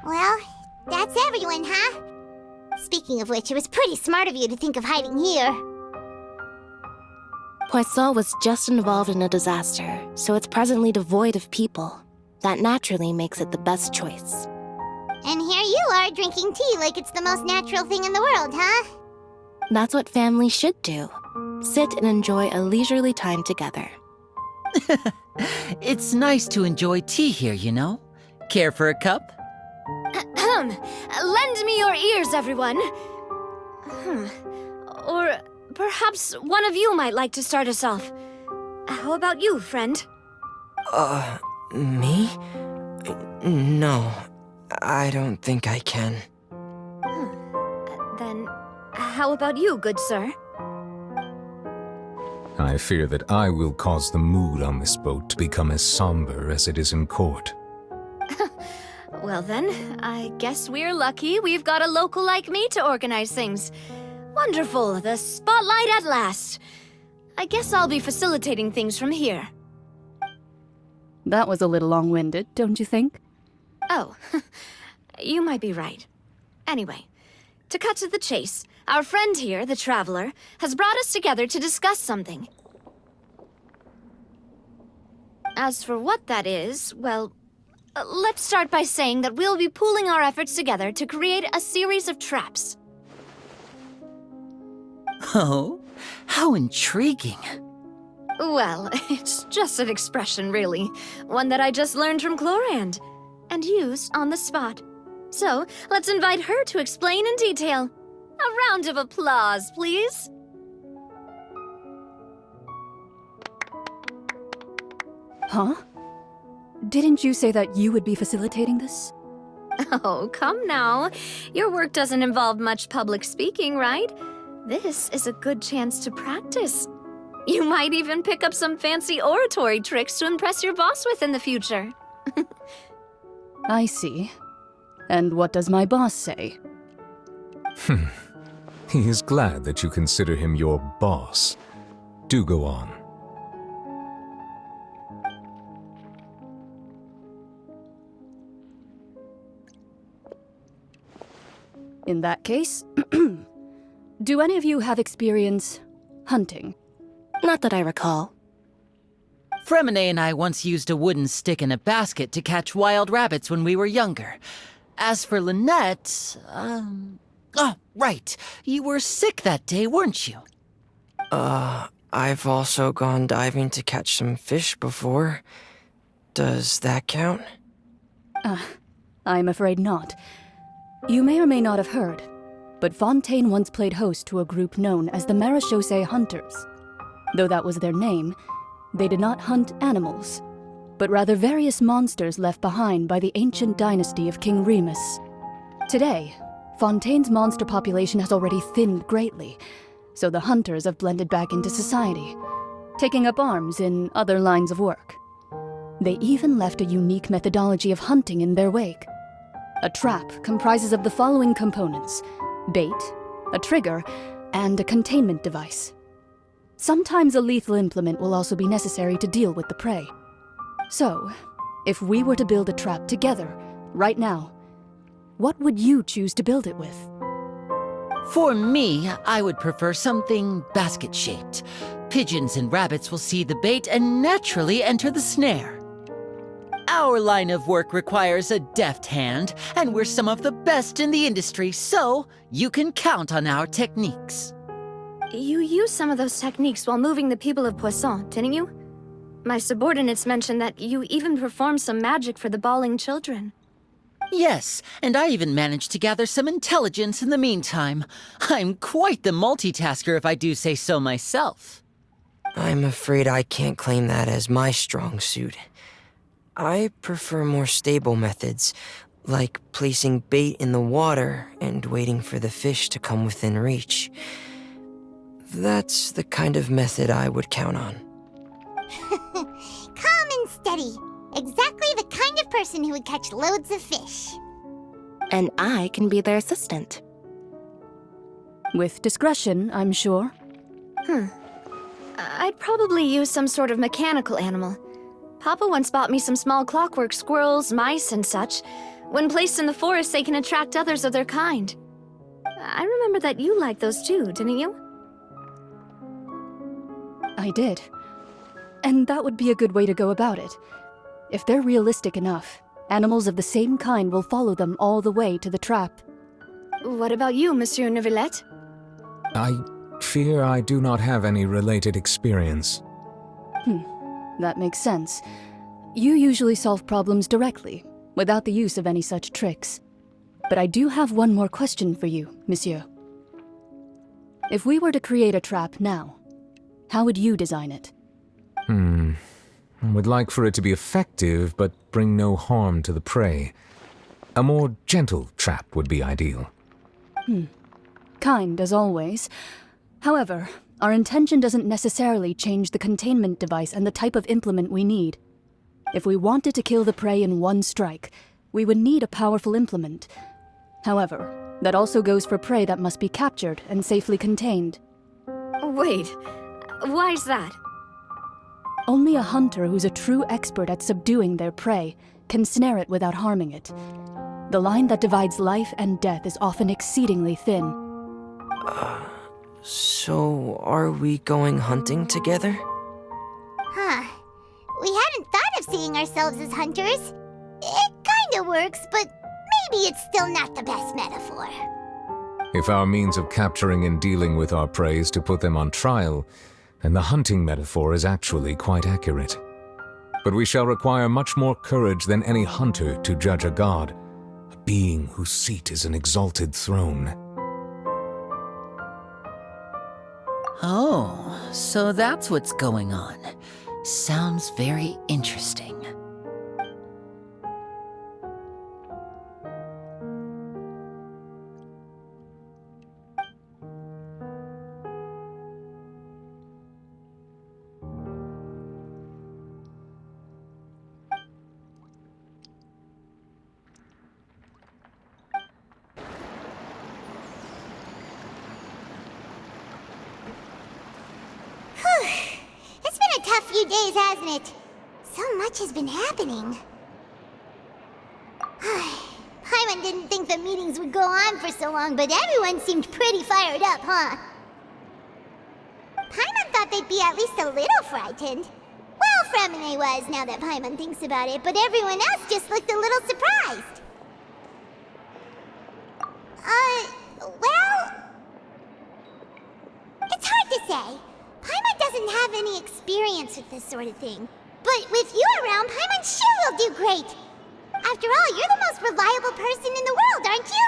Well, that's everyone, huh? Speaking of which, it was pretty smart of you to think of hiding here. Poisson was just involved in a disaster, so it's presently devoid of people. That naturally makes it the best choice. And here you are drinking tea like it's the most natural thing in the world, huh? That's what families should do. Sit and enjoy a leisurely time together. It's nice to enjoy tea here, you know? Care for a cup? Lend me your ears, everyone. Or perhaps one of you might like to start us off. How about you, friend? Me? No, I don't think I can. Then, how about you, good sir? I fear that I will cause the mood on this boat to become as somber as it is in court. Well then, I guess we're lucky we've got a local like me to organize things. Wonderful, the spotlight at last. I guess I'll be facilitating things from here. That was a little long-winded, don't you think? Oh, you might be right. Anyway, to cut to the chase, our friend here, the Traveler, has brought us together to discuss something. As for what that is, well, let's start by saying that we'll be pooling our efforts together to create a series of traps. Oh, how intriguing. Well, it's just an expression, really. One that I just learned from Chlorand, and used on the spot. So, let's invite her to explain in detail. A round of applause, please. Huh? Didn't you say that you would be facilitating this? Oh, come now. Your work doesn't involve much public speaking, right? This is a good chance to practice. You might even pick up some fancy oratory tricks to impress your boss with in the future. I see. And what does my boss say? He is glad that you consider him your boss. Do go on. In that case, do any of you have experience hunting? Not that I recall. Fremine and I once used a wooden stick in a basket to catch wild rabbits when we were younger. As for Lynette, oh, right. You were sick that day, weren't you? I've also gone diving to catch some fish before. Does that count? I'm afraid not. You may or may not have heard, but Fontaine once played host to a group known as the Marechaussee Hunters. Though that was their name, they did not hunt animals, but rather various monsters left behind by the ancient dynasty of King Remus. Today, Fontaine's monster population has already thinned greatly, so the hunters have blended back into society, taking up arms in other lines of work. They even left a unique methodology of hunting in their wake. A trap comprises of the following components: bait, a trigger, and a containment device. Sometimes a lethal implement will also be necessary to deal with the prey. So, if we were to build a trap together, right now, what would you choose to build it with? For me, I would prefer something basket-shaped. Pigeons and rabbits will see the bait and naturally enter the snare. Our line of work requires a deft hand, and we're some of the best in the industry, so you can count on our techniques. You used some of those techniques while moving the people of Poisson, didn't you? My subordinates mentioned that you even performed some magic for the bawling children. Yes, and I even managed to gather some intelligence in the meantime. I'm quite the multitasker if I do say so myself. I'm afraid I can't claim that as my strong suit. I prefer more stable methods, like placing bait in the water and waiting for the fish to come within reach. That's the kind of method I would count on. Calm and steady. Exactly the kind of person who would catch loads of fish. And I can be their assistant. With discretion, I'm sure. I'd probably use some sort of mechanical animal. Papa once bought me some small clockwork squirrels, mice, and such. When placed in the forest, they can attract others of their kind. I remember that you liked those too, didn't you? I did. And that would be a good way to go about it. If they're realistic enough, animals of the same kind will follow them all the way to the trap. What about you, Monsieur Neuvillette? I fear I do not have any related experience. That makes sense. You usually solve problems directly, without the use of any such tricks. But I do have one more question for you, monsieur. If we were to create a trap now, how would you design it? I would like for it to be effective, but bring no harm to the prey. A more gentle trap would be ideal. Kind, as always. However, our intention doesn't necessarily change the containment device and the type of implement we need. If we wanted to kill the prey in one strike, we would need a powerful implement. However, that also goes for prey that must be captured and safely contained. Wait, why's that? Only a hunter who's a true expert at subduing their prey can snare it without harming it. The line that divides life and death is often exceedingly thin. So are we going hunting together? Huh. We hadn't thought of seeing ourselves as hunters. It kinda works, but maybe it's still not the best metaphor. If our means of capturing and dealing with our prey is to put them on trial, then the hunting metaphor is actually quite accurate. But we shall require much more courage than any hunter to judge a god, a being whose seat is an exalted throne. Oh, so that's what's going on. Sounds very interesting. It's been a tough few days, hasn't it? So much has been happening. Paimon didn't think the meetings would go on for so long, but everyone seemed pretty fired up, huh? Paimon thought they'd be at least a little frightened. Well, Fremine was, now that Paimon thinks about it, but everyone else just looked a little surprised. Well... It's hard to say. Paimon doesn't have any experience with this sort of thing. But with you around, Paimon sure will do great. After all, you're the most reliable person in the world, aren't you?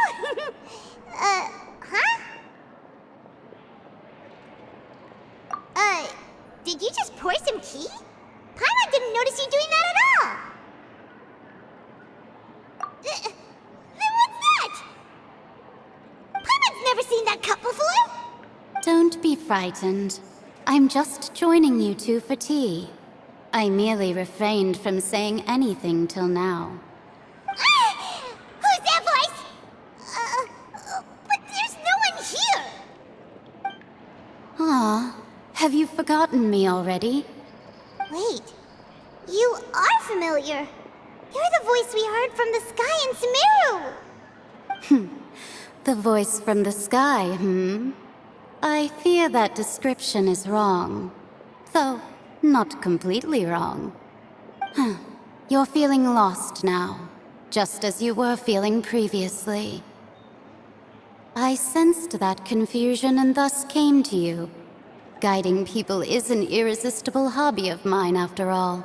Did you just pour some tea? Paimon didn't notice you doing that at all. Then what's that? Paimon's never seen that cup before. Don't be frightened. I'm just joining you two for tea. I merely refrained from saying anything till now. Who's that voice? But there's no one here. Ah, have you forgotten me already? Wait, you are familiar. You're the voice we heard from the sky in Sumeru. The voice from the sky, I fear that description is wrong. Though, not completely wrong. You're feeling lost now, just as you were feeling previously. I sensed that confusion and thus came to you. Guiding people is an irresistible hobby of mine, after all.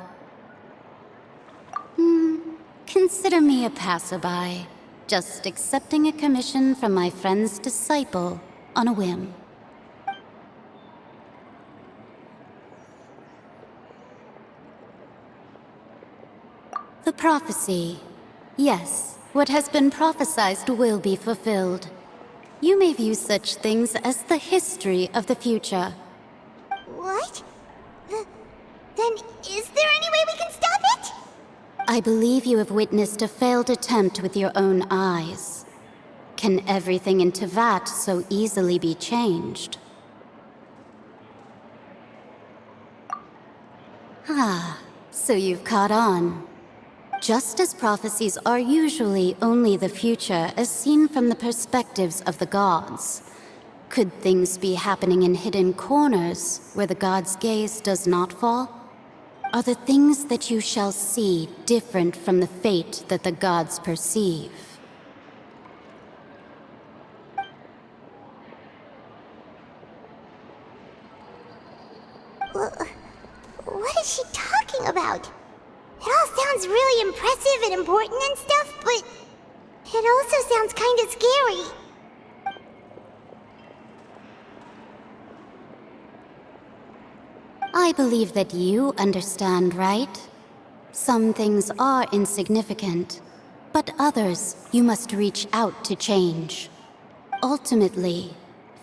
Consider me a passerby, just accepting a commission from my friend's disciple on a whim. The prophecy. Yes, what has been prophesied will be fulfilled. You may view such things as the history of the future. What? Then is there any way we can stop it? I believe you have witnessed a failed attempt with your own eyes. Can everything in Tevat so easily be changed? So you've caught on. Just as prophecies are usually only the future as seen from the perspectives of the gods, could things be happening in hidden corners where the gods' gaze does not fall? Are the things that you shall see different from the fate that the gods perceive? What is she talking about? It all sounds really impressive and important and stuff, but it also sounds kind of scary. I believe that you understand, right? Some things are insignificant, but others you must reach out to change. Ultimately,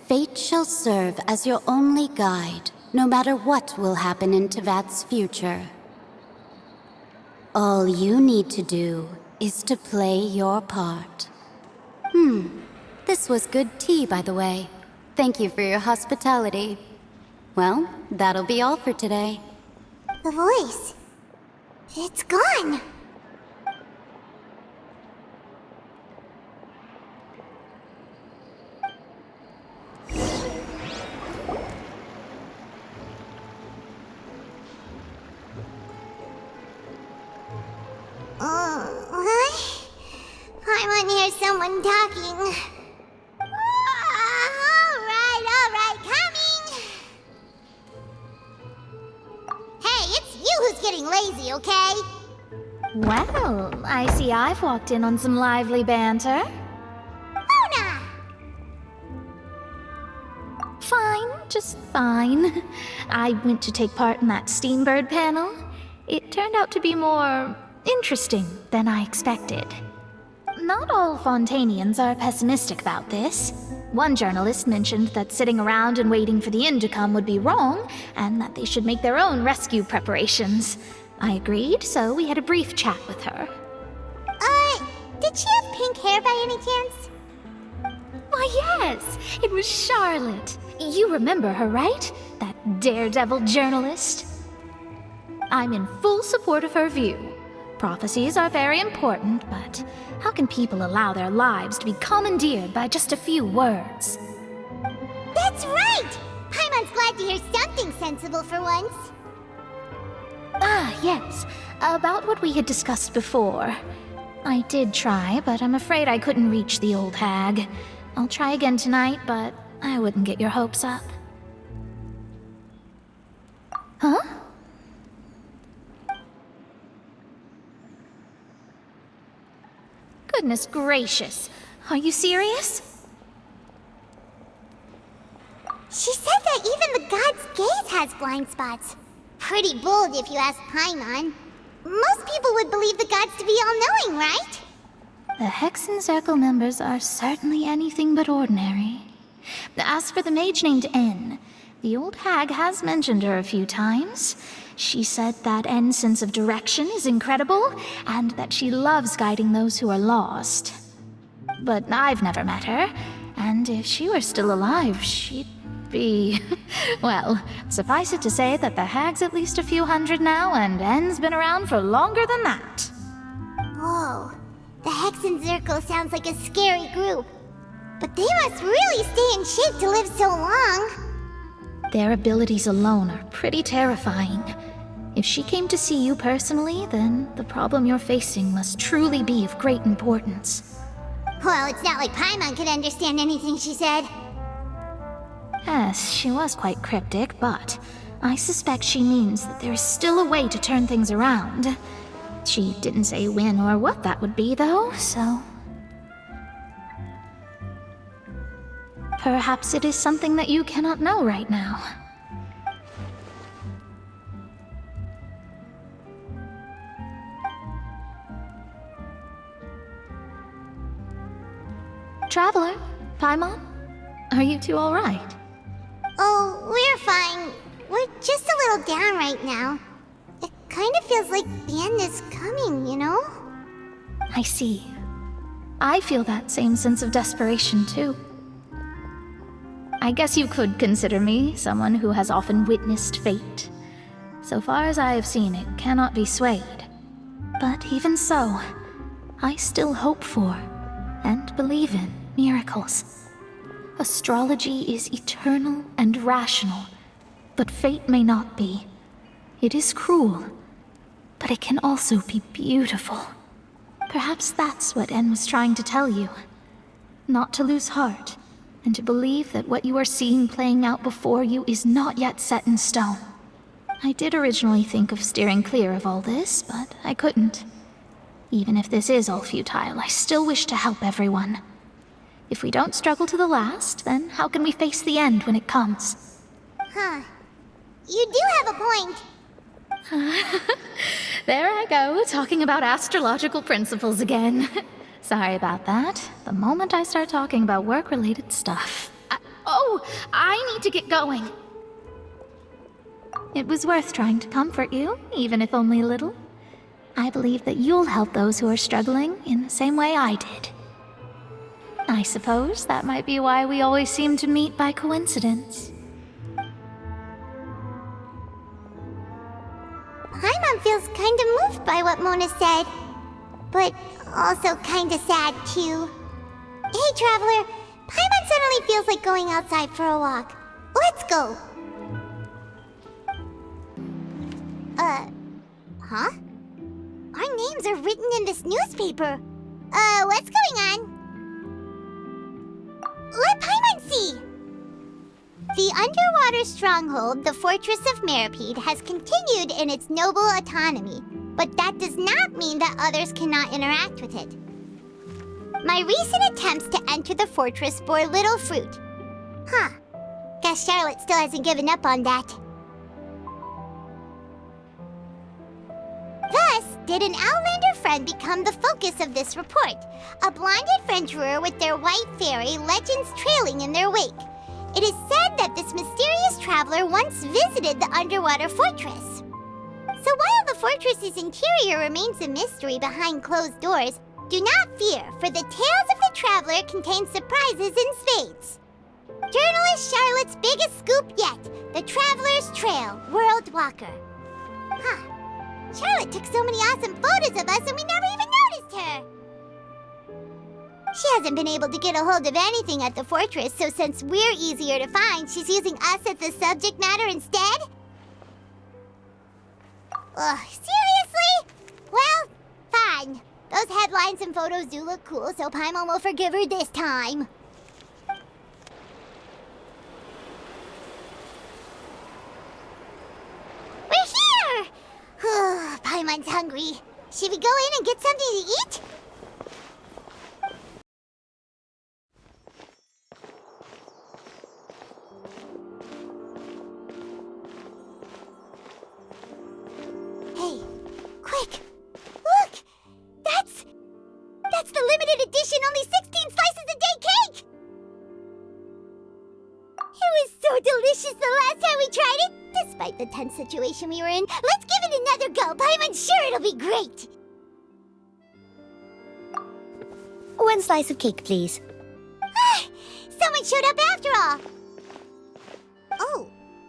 fate shall serve as your only guide, no matter what will happen in Tevat's future. All you need to do is to play your part. This was good tea, by the way. Thank you for your hospitality. Well, that'll be all for today. The voice. It's gone. What? I want to hear someone talking. All right, coming. Hey, it's you who's getting lazy, okay? Well, I see I've walked in on some lively banter. Luna! Fine, just fine. I went to take part in that Steambird panel. It turned out to be more interesting than I expected. Not all Fontanians are pessimistic about this. One journalist mentioned that sitting around and waiting for the end to come would be wrong, and that they should make their own rescue preparations. I agreed, so we had a brief chat with her. Did she have pink hair by any chance? Why, yes! It was Charlotte. You remember her, right? That daredevil journalist? I'm in full support of her view. Prophecies are very important, but how can people allow their lives to be commandeered by just a few words? That's right! Paimon's glad to hear something sensible for once. Ah, yes. About what we had discussed before. I did try, but I'm afraid I couldn't reach the old hag. I'll try again tonight, but I wouldn't get your hopes up. Huh? Goodness gracious. Are you serious? She said that even the god's gaze has blind spots. Pretty bold if you ask Paimon. Most people would believe the gods to be all-knowing, right? The Hexen Circle members are certainly anything but ordinary. As for the mage named N, the old hag has mentioned her a few times. She said that N's sense of direction is incredible, and that she loves guiding those who are lost. But I've never met her, and if she were still alive, she'd be... well, suffice it to say that the hag's at least a few hundred now, and N's been around for longer than that. Whoa. The Hexen Circle sounds like a scary group. But they must really stay in shape to live so long. Their abilities alone are pretty terrifying. If she came to see you personally, then the problem you're facing must truly be of great importance. Well, it's not like Paimon could understand anything she said. Yes, she was quite cryptic, but I suspect she means that there is still a way to turn things around. She didn't say when or what that would be, though, so... perhaps it is something that you cannot know right now. Traveler, Paimon, are you two all right? Oh, we're fine. We're just a little down right now. It kind of feels like the end is coming, you know? I see. I feel that same sense of desperation, too. I guess you could consider me someone who has often witnessed fate. So far as I have seen, it cannot be swayed. But even so, I still hope for and believe in miracles. Astrology is eternal and rational, but fate may not be. It is cruel, but it can also be beautiful. Perhaps that's what En was trying to tell you. Not to lose heart, and to believe that what you are seeing playing out before you is not yet set in stone. I did originally think of steering clear of all this, but I couldn't. Even if this is all futile, I still wish to help everyone. If we don't struggle to the last, then how can we face the end when it comes? Huh. You do have a point. There I go, talking about astrological principles again. Sorry about that. The moment I start talking about work-related stuff... I need to get going. It was worth trying to comfort you, even if only a little. I believe that you'll help those who are struggling in the same way I did. I suppose that might be why we always seem to meet by coincidence. Paimon feels kinda moved by what Mona said, but also kinda sad too. Hey, Traveler, Paimon suddenly feels like going outside for a walk. Let's go! Huh? Our names are written in this newspaper. What's going on? Let Paimon see! The underwater stronghold, the Fortress of Meripede, has continued in its noble autonomy, but that does not mean that others cannot interact with it. My recent attempts to enter the fortress bore little fruit. Huh. Guess Charlotte still hasn't given up on that. Thus, did an Outlander friend become the focus of this report, a blonde adventurer with their white fairy legends trailing in their wake. It is said that this mysterious traveler once visited the underwater fortress. So while the fortress's interior remains a mystery behind closed doors, do not fear, for the tales of the traveler contain surprises in spades. Journalist Charlotte's biggest scoop yet, the Traveler's Trail, World Walker. Huh. Charlotte took so many awesome photos of us and we never even noticed her! She hasn't been able to get a hold of anything at the fortress, so since we're easier to find, she's using us as the subject matter instead? Ugh, seriously? Well, fine. Those headlines and photos do look cool, so Paimon will forgive her this time. We're here! Paimon's hungry. Should we go in and get something to eat? Hey, quick! Look! That's the limited edition only 16 slices a day cake! It was so delicious the last time we tried it! Despite the tense situation we were in, let's give it another go! Paimon's sure it'll be great! One slice of cake, please. Someone showed up after all! Oh,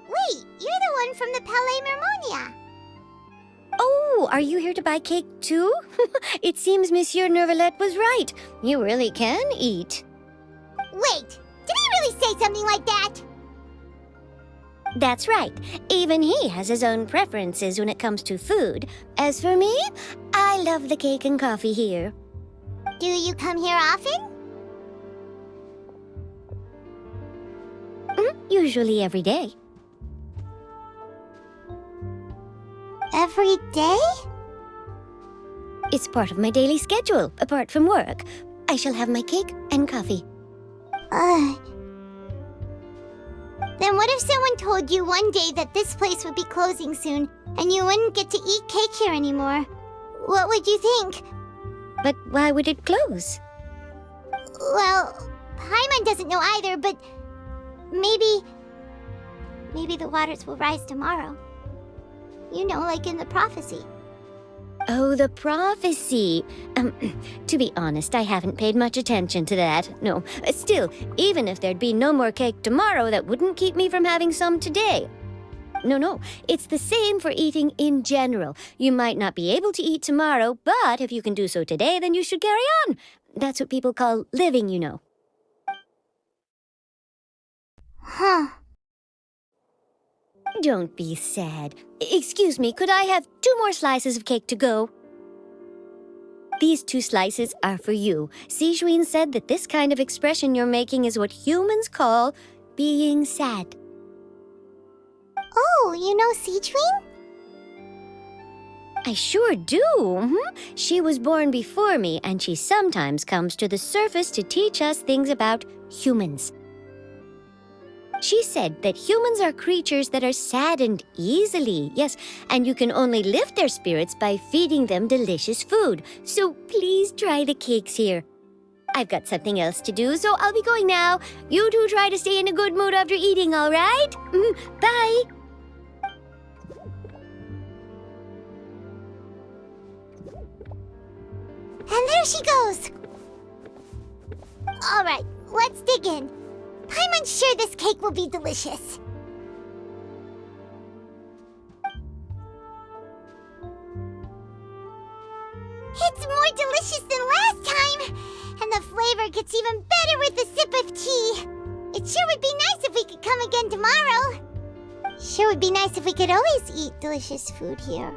wait, you're the one from the Palais Mermonia. Oh, are you here to buy cake too? It seems Monsieur Nervalette was right. You really can eat. Wait, did he really say something like that? That's right. Even he has his own preferences when it comes to food. As for me, I love the cake and coffee here. Do you come here often? Usually every day. Every day? It's part of my daily schedule, apart from work. I shall have my cake and coffee. Then what if someone told you one day that this place would be closing soon, and you wouldn't get to eat cake here anymore? What would you think? But why would it close? Well, Paimon doesn't know either, but maybe the waters will rise tomorrow. You know, like in the prophecy. Oh, the prophecy. To be honest, I haven't paid much attention to that. No, still, even if there'd be no more cake tomorrow, that wouldn't keep me from having some today. No. It's the same for eating in general. You might not be able to eat tomorrow, but if you can do so today, then you should carry on. That's what people call living, you know. Huh. Don't be sad. Excuse me, could I have 2 more slices of cake to go? These 2 slices are for you. Sijuin said that this kind of expression you're making is what humans call being sad. Oh, you know Sijuin? I sure do. She was born before me, and she sometimes comes to the surface to teach us things about humans. She said that humans are creatures that are saddened easily, yes, and you can only lift their spirits by feeding them delicious food. So please try the cakes here. I've got something else to do, so I'll be going now. You two try to stay in a good mood after eating, all right? Bye. And there she goes. All right, let's dig in. Paimon's sure this cake will be delicious. It's more delicious than last time, and the flavor gets even better with a sip of tea. It sure would be nice if we could come again tomorrow. Sure would be nice if we could always eat delicious food here.